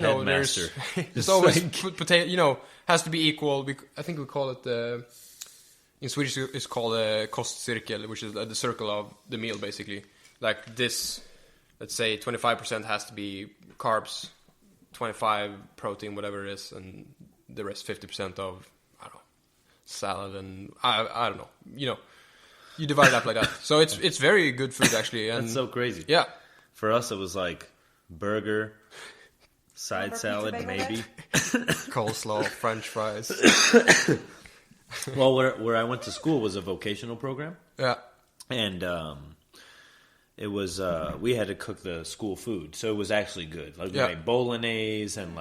Headmaster. There's always potato. Has to be equal. I think we call it in Swedish it's called a kostcirkel, which is the circle of the meal basically. Like this, let's say 25% has to be carbs, 25 protein, whatever it is, and the rest 50% of salad and I don't know. You divide it up like that. So it's very good food actually. And that's so crazy. Yeah. For us, it was like burger, side salad, maybe coleslaw, French fries. Well, where I went to school was a vocational program. Yeah. And it was we had to cook the school food, so it was actually good. Like we made bolognese and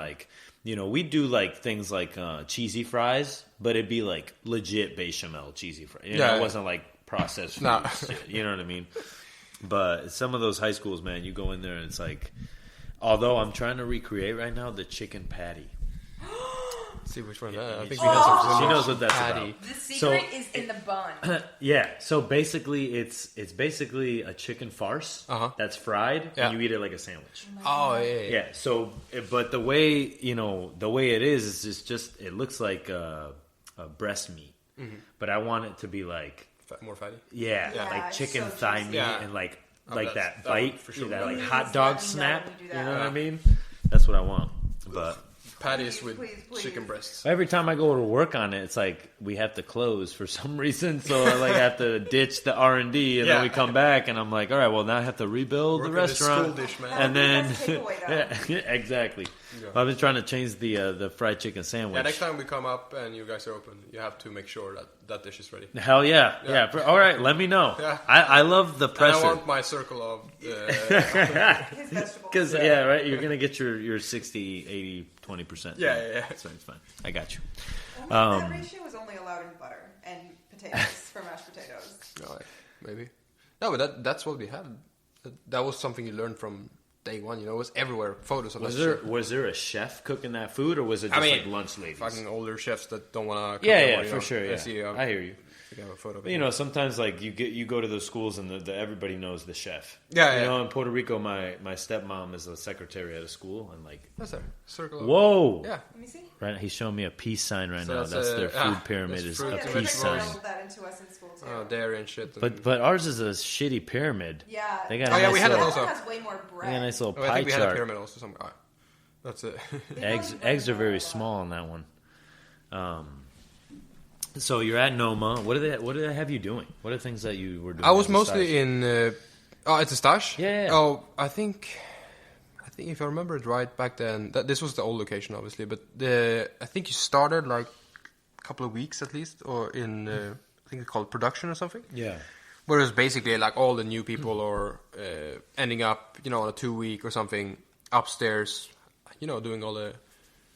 we do like things like cheesy fries, but it'd be like legit bechamel cheesy fries. It wasn't like processed food shit, you know what I mean? But some of those high schools, man, you go in there and it's like, although I'm trying to recreate right now the chicken patty. See which one. I think we have some. She knows what that's patty. About. The secret is in the bun. Yeah. So basically, it's basically a chicken farce that's fried, and you eat it like a sandwich. Oh yeah. Yeah. So, but the way it is just it looks like a breast meat, but I want it to be like more fatty. Yeah, like chicken thigh meat and like that bite for sure. That like hot dog snap. You know what I mean? That's what I want, but. Patties with chicken breasts. Every time I go to work on it, it's like we have to close for some reason. So I have to ditch the R&D, and then we come back, and I'm like, all right, well now I have to rebuild the restaurant. School dish, man. And then exactly. Yeah. I've been trying to change the fried chicken sandwich. Yeah, next time we come up and you guys are open, you have to make sure that dish is ready. Hell yeah. All right, let me know. Yeah. I love the presser. And I want my circle of because right, you're gonna get your 60, 80, 20%. Yeah. So it's fine. I got you. That ratio was only allowed in butter and potatoes for mashed potatoes. Maybe. No, but that's what we had. That was something you learned from day one. It was everywhere. Photos of Was there a chef cooking that food, or was it just like lunch ladies? Fucking older chefs that don't want to cook. Yeah, for sure. Yeah. I hear you. Have a photo of it. Sometimes like you go to those schools and everybody knows the chef. Yeah. In Puerto Rico, my stepmom is a secretary at a school, and like that's there. Circle. Whoa. Yeah. Let me see. Right, he's showing me a peace sign right now. That's their food pyramid is a peace sign. That into us in school too. Dairy and shit. But ours is a shitty pyramid. Yeah. They got we had it also. Has way more bread. They got a nice little pie I think we chart. had a pyramid also somewhere. That's it. Eggs are very small on that one. So you're at Noma. What did they have you doing? What are the things that you were doing? I was mostly in at the stash. Yeah. Oh, I think if I remember it right back then, this was the old location, obviously. But I think you started like a couple of weeks at least, or in I think it's called production or something. Yeah. Where it was basically like all the new people or ending up, on a 2-week or something upstairs, doing all the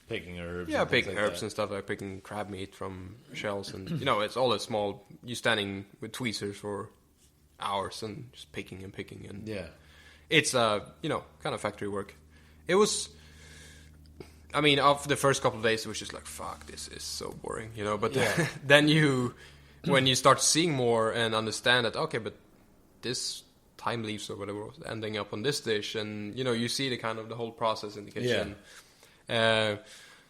picking herbs. Yeah, picking herbs and stuff, like picking crab meat from shells, and it's all a small. You standing with tweezers for hours and just picking, and it's kind of factory work. It was. I mean, after the first couple of days, it was just like, fuck, this is so boring, But then when you start seeing more and understand that, okay, but this thyme leaves or whatever was ending up on this dish, and you see the whole process in the kitchen. Yeah.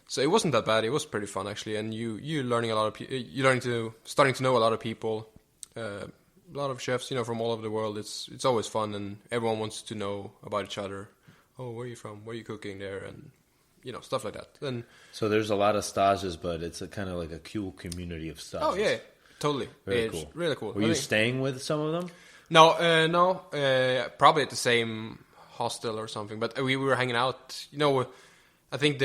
So it wasn't that bad. It was pretty fun actually, and you learning a lot of starting to know a lot of people, a lot of chefs, from all over the world. It's always fun, and everyone wants to know about each other. Oh, where are you from? What are you cooking there? And stuff like that. And so there's a lot of stages, but it's a kind of like a cool community of stages. Oh yeah, totally. Very cool. Really cool. Were you staying with some of them? No, probably at the same hostel or something. But we were hanging out. I think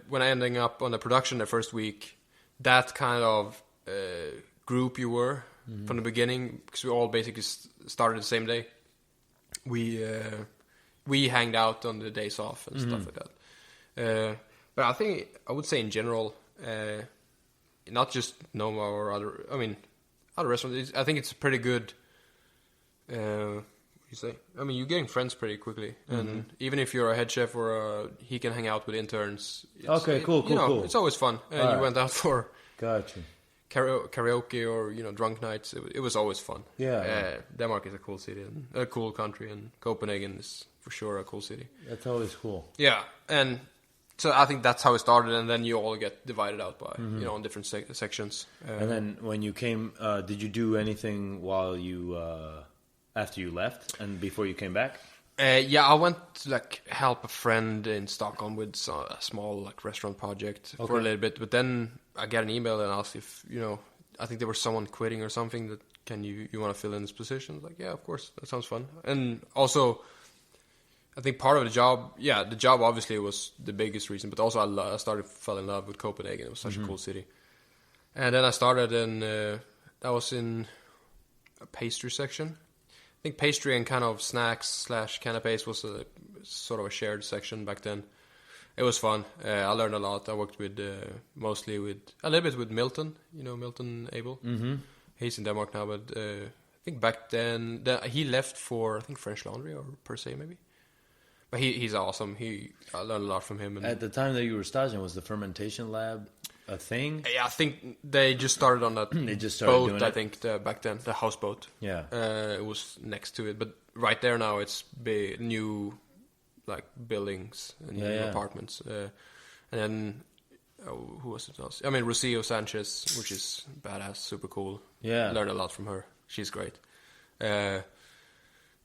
when I ending up on the production the first week, that kind of group you were from the beginning, because we all basically started the same day. We hanged out on the days off and stuff like that. But I would say in general, not just Noma or other restaurants. I think it's a pretty good. You say? I mean, you're getting friends pretty quickly, and even if you're a head chef or he can hang out with interns. Cool. It's always fun. And you went out for gotcha karaoke or drunk nights. It was always fun. Yeah. Denmark is a cool city and a cool country, and Copenhagen is for sure a cool city. That's always cool. Yeah, and So I think that's how it started, and then you all get divided out by on different sections. And then when you came, did you do anything while you after you left and before you came back? I went to like help a friend in Stockholm with a small like restaurant project for a little bit, but then I got an email and asked if I think there was someone quitting or something, that can you want to fill in this position? I was like, yeah, of course, that sounds fun. And also, I think part of the job obviously was the biggest reason, but also I fell in love with Copenhagen. It was such a cool city. And then I started I was in a pastry section. I think pastry and kind of snacks / canapés was a sort of a shared section back then. It was fun. I learned a lot. I worked with mostly with a little bit with Milton. Milton Abel. Mm-hmm. He's in Denmark now, but I think back then he left for I think French Laundry or Per Se maybe. But he's awesome. I learned a lot from him. And at the time that you were staging, was the fermentation lab a thing? Yeah, I think they just started on that they just started boat, doing it? I think, back then, the houseboat. Yeah. It was next to it. But right there now, it's new like buildings and new apartments. And then, who was it else? I mean, Rocio Sanchez, which is badass, super cool. Yeah. Learned a lot from her. She's great.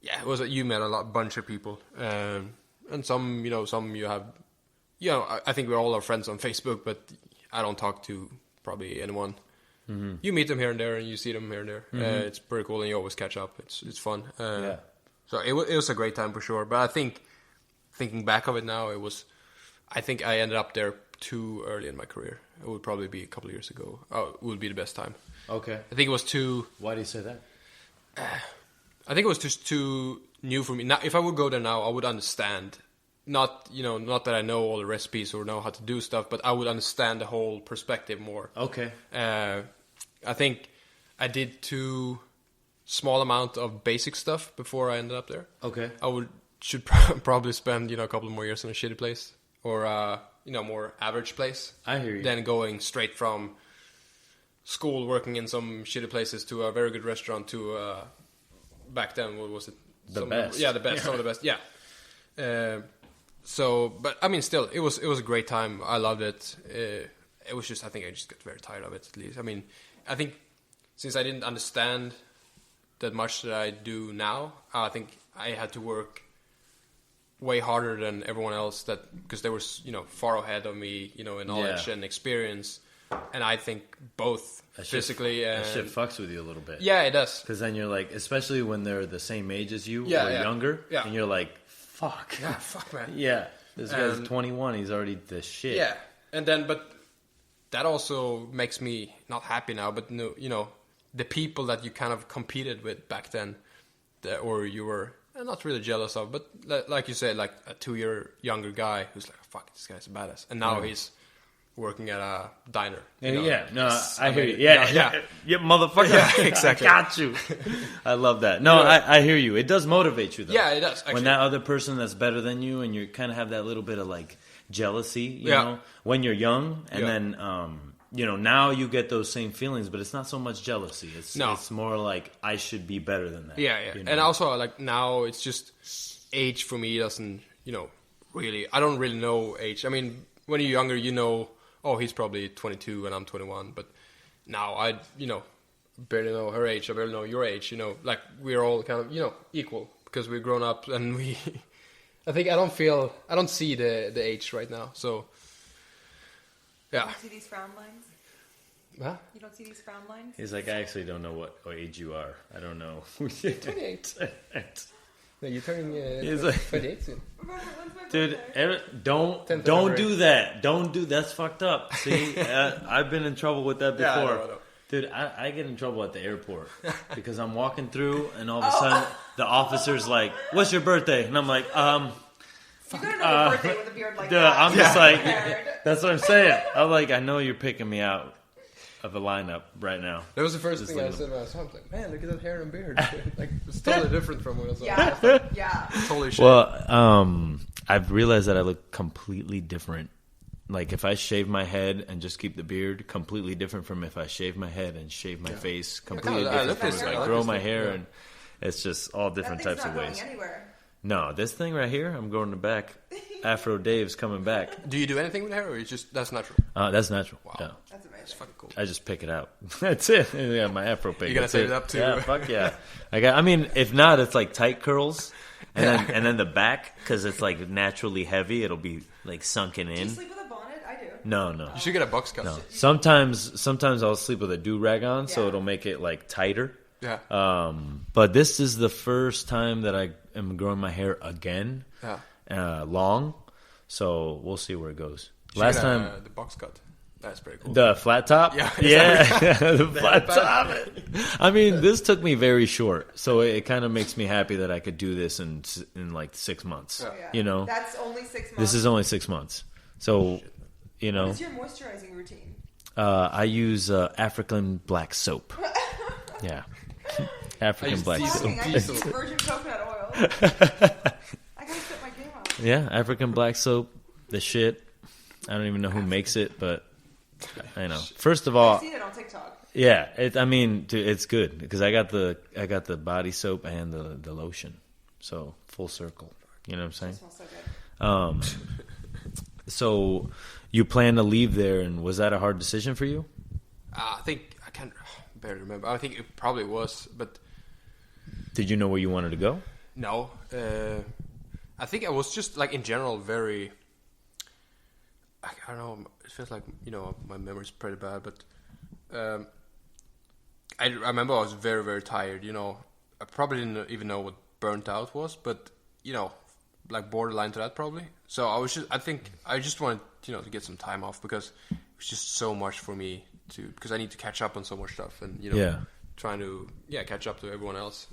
It was you met a bunch of people. And some you have, I think we're all our friends on Facebook, but I don't talk to probably anyone. Mm-hmm. You meet them here and there, and you see them here and there. Mm-hmm. It's pretty cool, and you always catch up. It's fun. So it was a great time for sure. But I think, thinking back of it now, I think I ended up there too early in my career. It would probably be a couple of years ago. It would be the best time. Okay. I think it was too... Why do you say that? I think it was just too new for me. Now, if I would go there now, I would understand. Not that I know all the recipes or know how to do stuff, but I would understand the whole perspective more. Okay. I think I did too small amount of basic stuff before I ended up there. Okay. Should probably spend a couple more years in a shitty place or more average place. I hear you. Than going straight from school working in some shitty places to a very good restaurant to back then, what was it? The best. Yeah, the best. Some of the best. Yeah. But I mean, still, it was a great time. I loved it. It was just, I think I just got very tired of it, at least. I mean, I think since I didn't understand that much that I do now, I think I had to work way harder than everyone else, because they were far ahead of me, in knowledge and experience. And I think both physically and... That shit fucks with you a little bit. Yeah, it does. Because then you're like, especially when they're the same age as you or younger, and you're like, fuck. Yeah, fuck, man. Yeah, this guy's 21, he's already the shit. Yeah, and then, but that also makes me not happy now, but, the people that you kind of competed with back then, or you were not really jealous of, but like you said, like a 2-year younger guy who's like, fuck, this guy's a badass. And now he's working at a diner. I hear you. Yeah, motherfucker. Yeah, exactly. I got you. I love that. No, I hear you. It does motivate you, though. Yeah, it does. Actually. When that other person that's better than you, and you kind of have that little bit of like jealousy, you know, when you're young, and then now you get those same feelings, but it's not so much jealousy. It's more like I should be better than that. Yeah. And also, like, now it's just age for me doesn't, really. I don't really know age. I mean, when you're younger, he's probably 22 and I'm 21. But now I, barely know her age. I barely know your age. Like we're all kind of, equal because we've grown up and we. I think I don't see the age right now. So. Yeah. You don't see these frown lines? Huh? You don't see these frown lines? He's like, I actually don't know what age you are. I don't know. 28. No, you're turning 28 soon. Dude, don't do that. That's fucked up. See, I've been in trouble with that before. Yeah, I know. Dude, I get in trouble at the airport because I'm walking through and all of a sudden the officer's like, "What's your birthday?" And I'm like, You gotta know your birthday with a beard like that. I'm just like, that's what I'm saying. I'm like, I know you're picking me out of a lineup right now. That was the first thing I said when I saw him. I was like, man, look at that hair and beard. Like, it's totally different from what I saw. Yeah. Totally shit. Well, I've realized that I look completely different. Like, if I shave my head and just keep the beard, completely different from if I shave my head and shave my face. Completely different from if I grow my hair and it's just all different types of ways. Anywhere. No, this thing right here, I'm growing the back. Afro Dave's coming back. Do you do anything with hair, or that's natural? That's natural. Wow, yeah. That's amazing. That's fucking cool. I just pick it out. That's it. Yeah, my Afro pick. You gotta save it up too. Yeah, fuck yeah. I mean, if not, it's like tight curls, and then the back, because it's like naturally heavy, it'll be like sunken in. Do you sleep with a bonnet? I do. No. You should get a box cut. No. Sometimes I'll sleep with a do-rag on, so it'll make it like tighter. Yeah. But this is the first time that I am growing my hair again. Yeah. Long. So we'll see where it goes. Last time the box cut. That's pretty cool. The flat top? Yeah. The flat top. I mean, this took me very short. So it kind of makes me happy that I could do this in like 6 months. Yeah. You know? That's only 6 months. This is only 6 months. So, you know. What's your moisturizing routine? I use African black soap. Yeah. African black soap. I just use virgin coconut oil. I gotta step my game up. Yeah, African black soap. The shit. I don't even know who makes it, but I know. First of all, I've seen it on TikTok. Yeah, it's good because I got the body soap and the lotion, so full circle. You know what I'm saying? It smells so good. So you plan to leave there, and was that a hard decision for you? I think I can't barely remember. I think it probably was, but did you know where you wanted to go? No, I think I was just like in general very. I don't know. It feels like my memory's pretty bad, but I remember I was very very tired. I probably didn't even know what burnt out was, but like borderline to that probably. So I think I just wanted to get some time off because it was just so much for me because I need to catch up on so much stuff and trying to catch up to everyone else,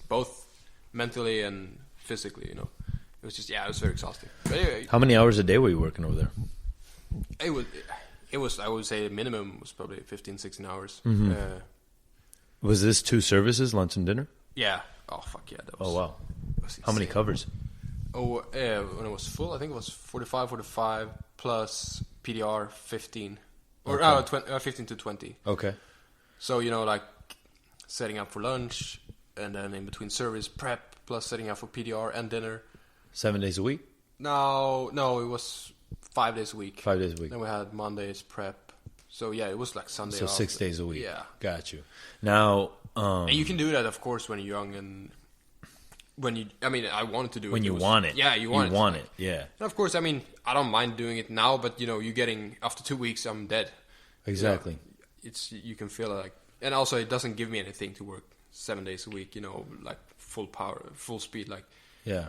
both mentally and physically. It was just it was very exhausting. But anyway, how many hours a day were you working over there? It was I would say minimum was probably 15, 16 hours. Mm-hmm. Was this 2 services, lunch and dinner? Yeah. Oh fuck yeah. That was, oh wow. How many covers? Oh, when it was full, I think it was 45 plus PDR 15 or 15 to 20. Okay. So like setting up for lunch and then in between service prep plus setting up for PDR and dinner. 7 days a week? No, it was 5 days a week. 5 days a week. Then we had Mondays prep. So it was like Sunday so off. 6 days a week. Yeah. Got you. Now, and you can do that, of course, when you're young and I wanted to do it. When you want it. Yeah, you want it. Yeah. And of course, I don't mind doing it now, but you're getting, after 2 weeks, I'm dead. Exactly. You can feel like, and also it doesn't give me anything to work 7 days a week, like full power, full speed, like. Yeah.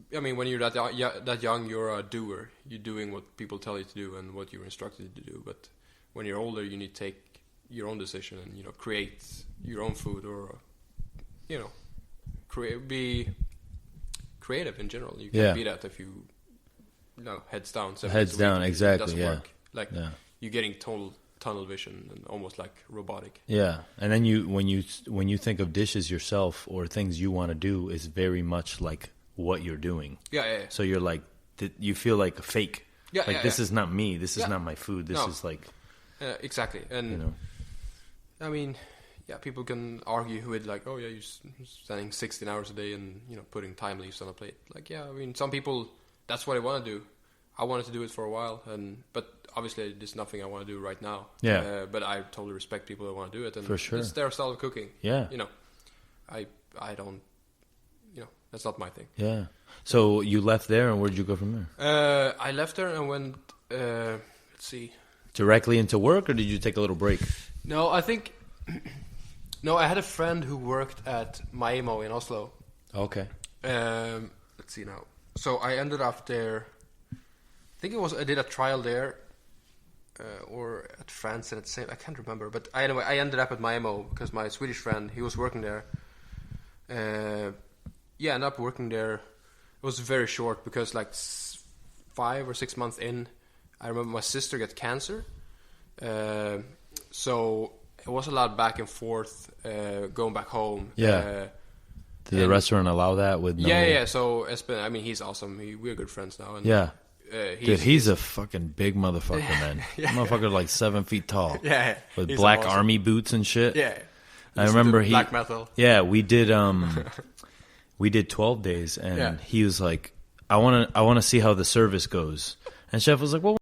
When you're that young, you're a doer. You're doing what people tell you to do and what you're instructed to do. But when you're older, you need to take your own decision and create your own food or be creative in general. You can't be that if you heads down. Heads down, exactly. It doesn't work. You're getting total tunnel vision and almost like robotic. Yeah, and then when you think of dishes yourself or things you want to do, is very much like what you're doing. Yeah. So you're like, you feel like a fake. Yeah, this is not me. This is not my food. This is like. Exactly, and people can argue with like, oh yeah, you're spending 16 hours a day and putting time leaves on a plate. Like some people that's what they want to do. I wanted to do it for a while, but obviously there's nothing I want to do right now. Yeah. But I totally respect people that want to do it, and for sure. It's their style of cooking. Yeah. I don't. That's not my thing. Yeah. So you left there, and where did you go from there? I left there and went. Let's see. Directly into work, or did you take a little break? No, I think. No, I had a friend who worked at Maimo in Oslo. Okay. Let's see now. So I ended up there. I think I did a trial there, or at Frantzen at the same. I can't remember, but anyway, I ended up at Maimo because my Swedish friend, he was working there. I ended up working there. It was very short because like 5 or 6 months in, I remember my sister got cancer. So it was a lot back and forth, going back home. Yeah. Did the restaurant allow that with no... Yeah. So Espen, he's awesome. We're good friends now. And, yeah. He's a fucking big motherfucker, man. Motherfucker like 7 feet tall. Yeah. With black army boots and shit. Yeah. I remember black metal. Yeah, we did we did 12 days, and he was like, I want to see how the service goes. And chef was like, well,